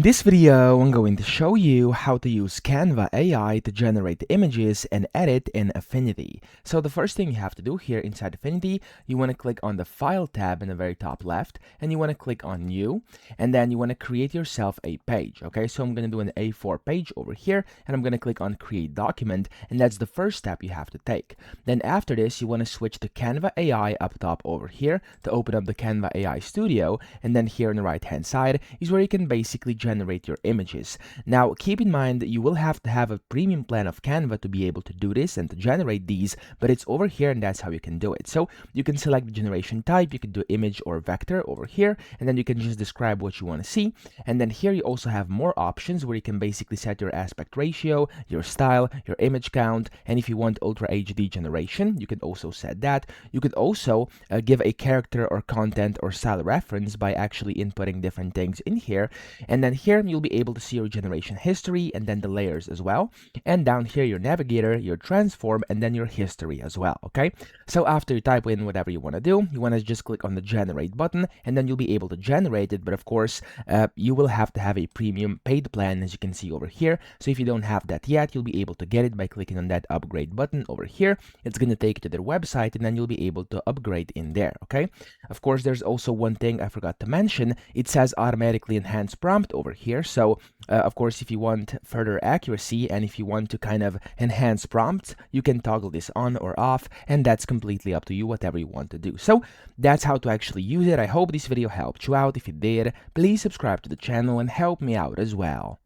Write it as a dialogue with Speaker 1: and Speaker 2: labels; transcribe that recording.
Speaker 1: this video, I'm going to show you how to use Canva AI to generate images and edit in Affinity. So the first thing you have to do here inside Affinity, you want to click on the File tab in the very top left, and you want to click on New, and then you want to create yourself a page, okay? So I'm going to do an A4 page over here, and I'm going to click on Create Document, and that's the first step you have to take. Then after this, you want to switch to Canva AI up top over here to open up the Canva AI Studio, and then here on the right-hand side is where you can basically generate your images. Now, keep in mind that you will have to have a premium plan of Canva to be able to do this and to generate these, but it's over here and that's how you can do it. So you can select the generation type, you can do image or vector over here, and then you can just describe what you want to see. And then here you also have more options where you can basically set your aspect ratio, your style, your image count, and if you want Ultra HD generation, you can also set that. You could also give a character or content or style reference by actually inputting different things in here. And then here you'll be able to see your generation history and then the layers as well. And down here your navigator, your transform, and then your history as well, okay? So after you type in whatever you want to do, you want to just click on the generate button and then you'll be able to generate it. But of course, you will have to have a premium paid plan, as you can see over here. So if you don't have that yet, you'll be able to get it by clicking on that upgrade button over here. It's going to take you to their website and then you'll be able to upgrade in there, okay? Of course, there's also one thing I forgot to mention. It says automatically enhance prompt over here. So of course, if you want further accuracy and if you want to kind of enhance prompts, you can toggle this on or off, and that's completely up to you, whatever you want to do. So that's how to actually use it. I hope this video helped you out. If it did, please subscribe to the channel and help me out as well.